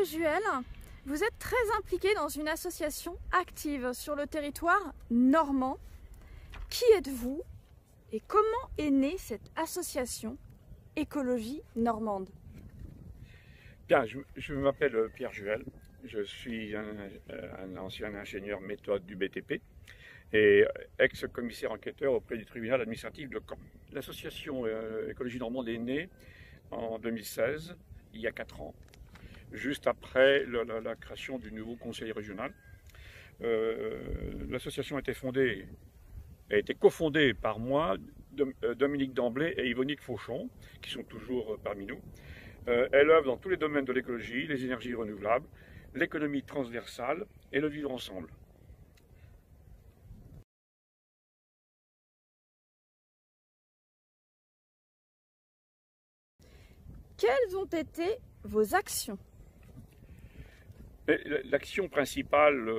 Juel, vous êtes très impliqué dans une association active sur le territoire normand. Qui êtes-vous et comment est née cette association Écologie Normande? Bien, je m'appelle Pierre Juel, je suis un ancien ingénieur méthode du BTP et ex-commissaire enquêteur auprès du tribunal administratif de Caen. L'association Écologie Normande est née en 2016, il y a 4 ans, juste après la création du nouveau conseil régional. L'association a été cofondée par moi, Dominique Damblay et Yvonique Fauchon, qui sont toujours parmi nous. Elle œuvre dans tous les domaines de l'écologie, les énergies renouvelables, l'économie transversale et le vivre ensemble. Quelles ont été vos actions? L'action principale,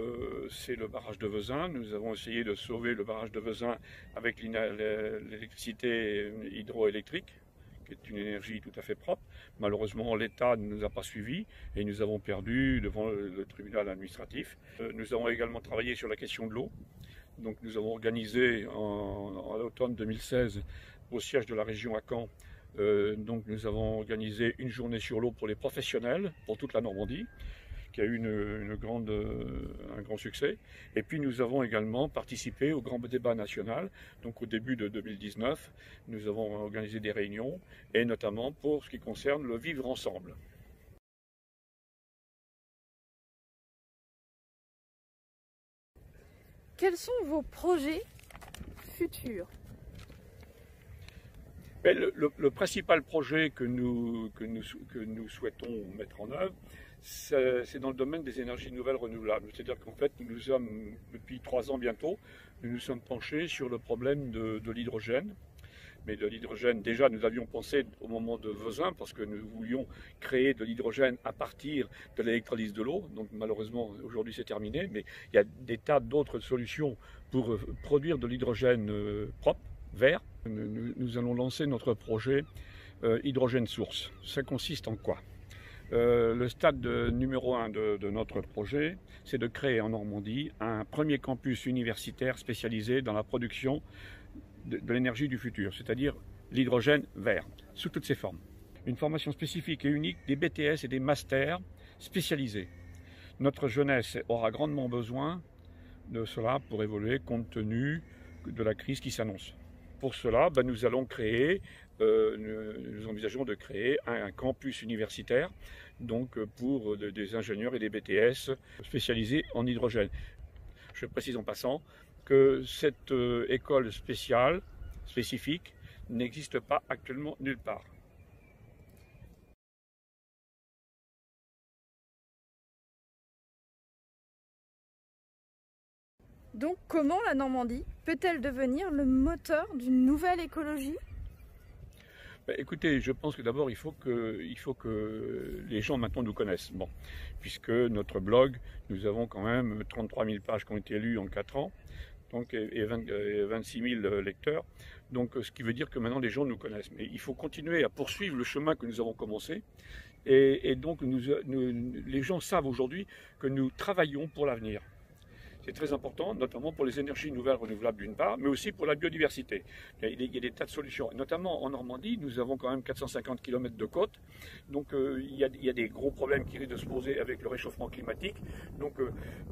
c'est le barrage de Vezins. Nous avons essayé de sauver le barrage de Vezins avec l'électricité hydroélectrique, qui est une énergie tout à fait propre. Malheureusement, l'État ne nous a pas suivis et nous avons perdu devant le tribunal administratif. Nous avons également travaillé sur la question de l'eau. Donc nous avons organisé en automne 2016 au siège de la région à Caen. Donc nous avons organisé une journée sur l'eau pour les professionnels, pour toute la Normandie, qui a eu un grand succès. Et puis nous avons également participé au grand débat national. Donc au début de 2019, nous avons organisé des réunions, et notamment pour ce qui concerne le vivre ensemble. Quels sont vos projets futurs? Mais le principal projet que nous souhaitons mettre en œuvre, c'est dans le domaine des énergies nouvelles renouvelables. C'est-à-dire qu'en fait, nous sommes, depuis 3 ans bientôt, nous nous sommes penchés sur le problème de l'hydrogène. Mais de l'hydrogène, déjà, nous avions pensé au moment de Vezins, parce que nous voulions créer de l'hydrogène à partir de l'électrolyse de l'eau. Donc malheureusement, aujourd'hui c'est terminé, mais il y a des tas d'autres solutions pour produire de l'hydrogène propre, vert. Nous allons lancer notre projet Hydrogène Source. Ça consiste en quoi? Le stade numéro 1 de notre projet, c'est de créer en Normandie un premier campus universitaire spécialisé dans la production de l'énergie du futur, c'est-à-dire l'hydrogène vert, sous toutes ses formes. Une formation spécifique et unique des BTS et des masters spécialisés. Notre jeunesse aura grandement besoin de cela pour évoluer compte tenu de la crise qui s'annonce. Pour cela, nous envisageons de créer un campus universitaire donc pour des ingénieurs et des BTS spécialisés en hydrogène. Je précise en passant que cette école spécifique, n'existe pas actuellement nulle part. Donc comment la Normandie peut-elle devenir le moteur d'une nouvelle écologie? Écoutez, je pense que d'abord il faut que les gens maintenant nous connaissent. Bon, puisque notre blog, nous avons quand même 33 000 pages qui ont été lues en 4 ans, donc, et 26 000 lecteurs. Donc ce qui veut dire que maintenant les gens nous connaissent. Mais il faut continuer à poursuivre le chemin que nous avons commencé. Et donc les gens savent aujourd'hui que nous travaillons pour l'avenir. C'est très important, notamment pour les énergies nouvelles renouvelables d'une part, mais aussi pour la biodiversité. Il y a des tas de solutions. Notamment en Normandie, nous avons quand même 450 km de côte. Donc il y a des gros problèmes qui risquent de se poser avec le réchauffement climatique. Donc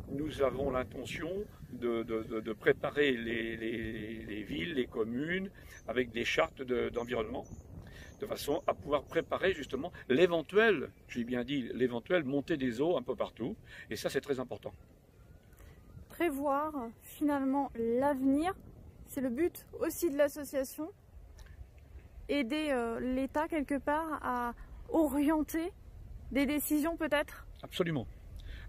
nous avons l'intention de préparer les villes, les communes, avec des chartes d'environnement, de façon à pouvoir préparer justement l'éventuelle, j'ai bien dit, l'éventuelle montée des eaux un peu partout. Et ça, c'est très important. Prévoir finalement l'avenir, c'est le but aussi de l'association. Aider l'État quelque part à orienter des décisions peut-être? Absolument.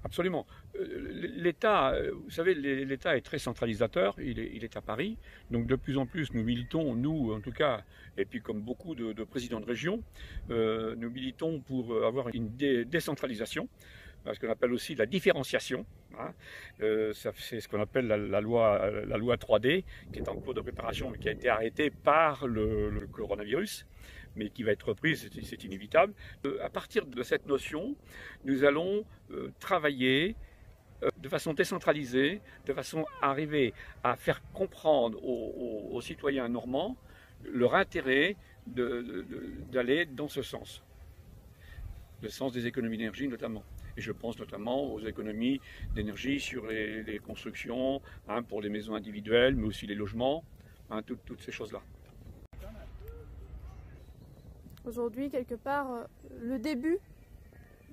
Absolument. L'État, vous savez, l'État est très centralisateur, il est à Paris, donc de plus en plus nous militons, nous en tout cas, et puis comme beaucoup de présidents de région, nous militons pour avoir une décentralisation, ce qu'on appelle aussi la différenciation. Hein. C'est ce qu'on appelle la loi 3D, qui est en cours de préparation, mais qui a été arrêtée par le coronavirus. mais qui va être reprise, c'est inévitable. À partir de cette notion, nous allons travailler de façon décentralisée, de façon à arriver à faire comprendre aux citoyens normands leur intérêt d'aller dans ce sens, le sens des économies d'énergie notamment. Et je pense notamment aux économies d'énergie sur les constructions, hein, pour les maisons individuelles, mais aussi les logements, hein, toutes ces choses-là. Aujourd'hui, quelque part, le début,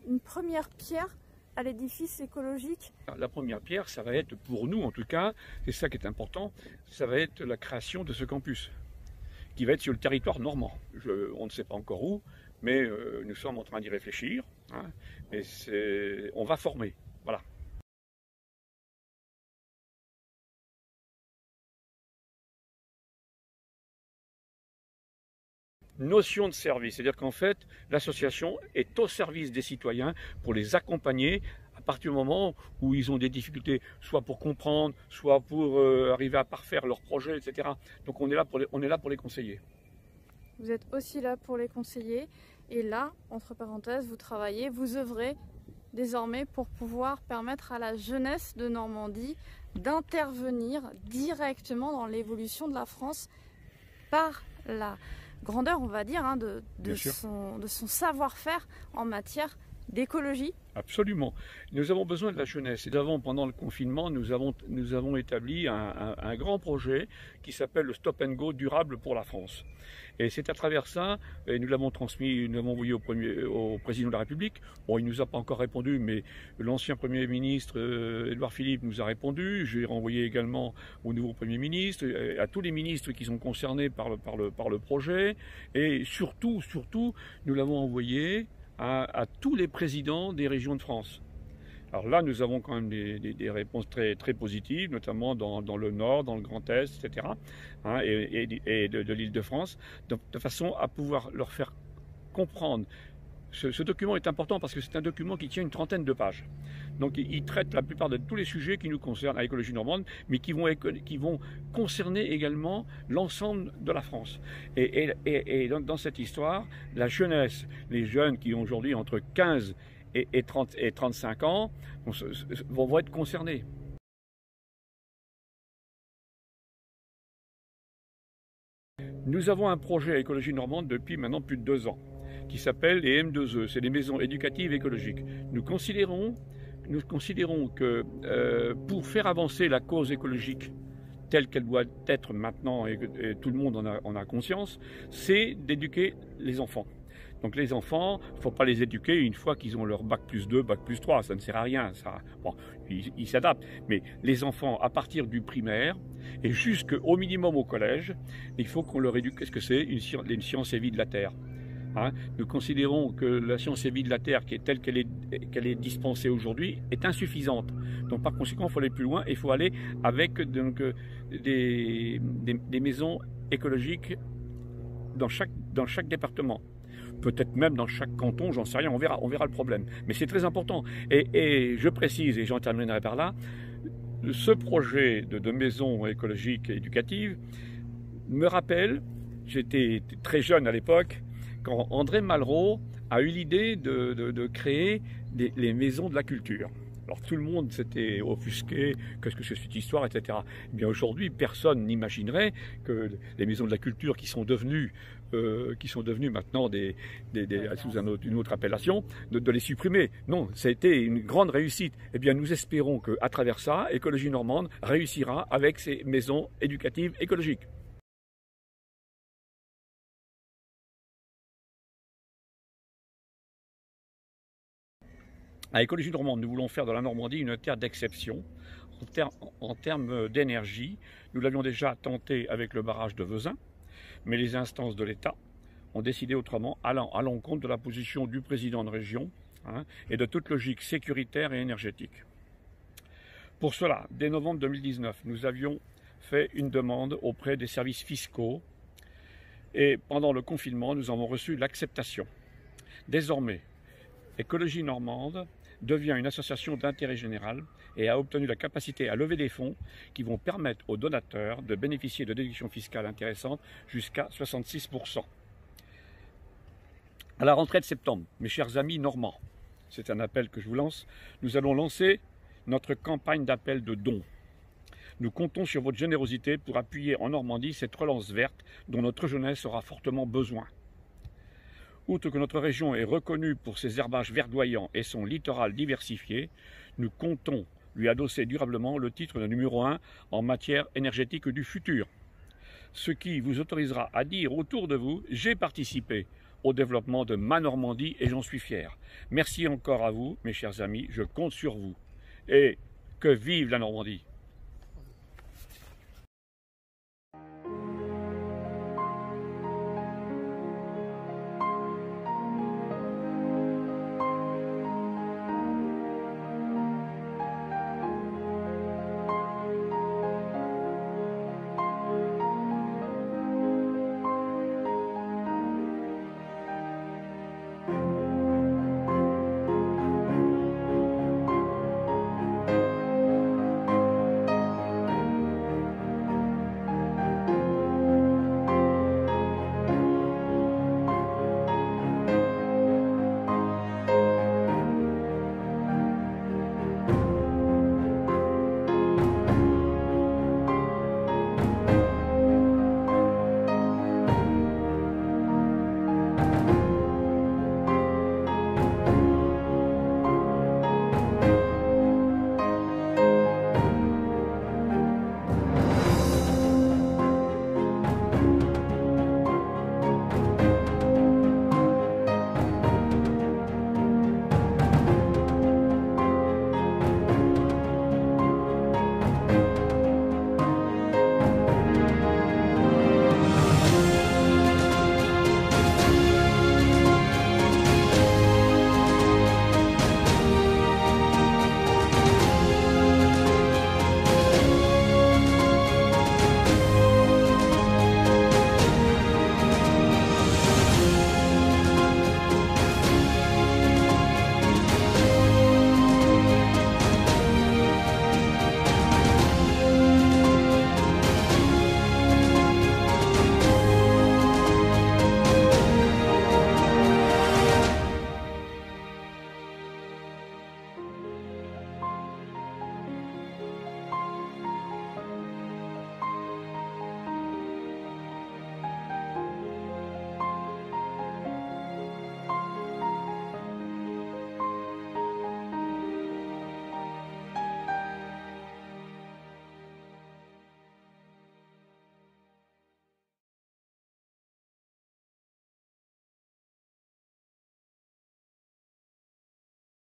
une première pierre à l'édifice écologique. La première pierre, ça va être, pour nous en tout cas, c'est ça qui est important, ça va être la création de ce campus, qui va être sur le territoire normand. On ne sait pas encore où, mais nous sommes en train d'y réfléchir, hein, mais on va former, voilà. Notion de service, c'est-à-dire qu'en fait, l'association est au service des citoyens pour les accompagner à partir du moment où ils ont des difficultés, soit pour comprendre, soit pour arriver à parfaire leur projet, etc. Donc on est là pour les conseiller. Vous êtes aussi là pour les conseiller, et là, entre parenthèses, vous travaillez, vous œuvrez désormais pour pouvoir permettre à la jeunesse de Normandie d'intervenir directement dans l'évolution de la France par la grandeur, on va dire, hein, de son savoir-faire en matière d'écologie. Absolument. Nous avons besoin de la jeunesse. Et pendant le confinement, nous avons établi un grand projet qui s'appelle le Stop and Go durable pour la France. Et c'est à travers ça, et nous l'avons transmis, nous l'avons envoyé au président de la République. Bon, il ne nous a pas encore répondu, mais l'ancien Premier ministre, Édouard Philippe, nous a répondu. Je l'ai renvoyé également au nouveau Premier ministre, à tous les ministres qui sont concernés par le projet. Et surtout, nous l'avons envoyé à tous les présidents des régions de France. Alors là, nous avons quand même des réponses très, très positives, notamment dans le Nord, dans le Grand Est, etc., hein, et de l'Île-de-France, de façon à pouvoir leur faire comprendre. Ce document est important parce que c'est un document qui tient une trentaine de pages. Donc il traite la plupart de tous les sujets qui nous concernent à l'écologie normande, mais qui vont concerner également l'ensemble de la France. Et dans cette histoire, la jeunesse, les jeunes qui ont aujourd'hui entre 15 et 35 ans vont être concernés. Nous avons un projet à Écologie Normande depuis maintenant plus de 2 ans, qui s'appelle les M2E, c'est les maisons éducatives écologiques. Nous considérons que pour faire avancer la cause écologique telle qu'elle doit être maintenant, et tout le monde en a conscience, c'est d'éduquer les enfants. Donc les enfants, il ne faut pas les éduquer une fois qu'ils ont leur bac plus 2, bac plus 3, ça ne sert à rien. Bon, ils s'adaptent. Mais les enfants, à partir du primaire et jusqu'au minimum au collège, il faut qu'on leur éduque. Qu'est-ce que c'est une science et vie de la Terre, hein? Nous considérons que la science et vie de la Terre, qui est telle qu'elle est dispensée aujourd'hui, est insuffisante. Donc par conséquent, il faut aller plus loin et il faut aller avec des maisons écologiques dans chaque département. Peut-être même dans chaque canton, j'en sais rien, on verra le problème. Mais c'est très important. Et je précise, et j'en terminerai par là, ce projet de maison écologique et éducative me rappelle, j'étais très jeune à l'époque, quand André Malraux a eu l'idée de créer les maisons de la culture. Alors tout le monde s'était offusqué, qu'est-ce que c'est cette histoire, etc. Eh bien aujourd'hui, personne n'imaginerait que les maisons de la culture qui sont devenues maintenant sous une autre appellation, de les supprimer. Non, ça a été une grande réussite. Eh bien nous espérons qu'à travers ça, Écologie Normande réussira avec ces maisons éducatives écologiques. À Écologie Normande, nous voulons faire de la Normandie une terre d'exception en termes d'énergie. Nous l'avions déjà tenté avec le barrage de Vezins, mais les instances de l'État ont décidé autrement, allant à l'encontre de la position du président de région, hein, et de toute logique sécuritaire et énergétique. Pour cela, dès novembre 2019, nous avions fait une demande auprès des services fiscaux et pendant le confinement, nous avons reçu l'acceptation. Désormais, Écologie Normande devient une association d'intérêt général et a obtenu la capacité à lever des fonds qui vont permettre aux donateurs de bénéficier de déductions fiscales intéressantes jusqu'à 66%. À la rentrée de septembre, mes chers amis normands, c'est un appel que je vous lance, nous allons lancer notre campagne d'appel de dons. Nous comptons sur votre générosité pour appuyer en Normandie cette relance verte dont notre jeunesse aura fortement besoin. Outre que notre région est reconnue pour ses herbages verdoyants et son littoral diversifié, nous comptons lui adosser durablement le titre de numéro 1 en matière énergétique du futur. Ce qui vous autorisera à dire autour de vous « J'ai participé au développement de ma Normandie et j'en suis fier ». Merci encore à vous, mes chers amis, je compte sur vous. Et que vive la Normandie!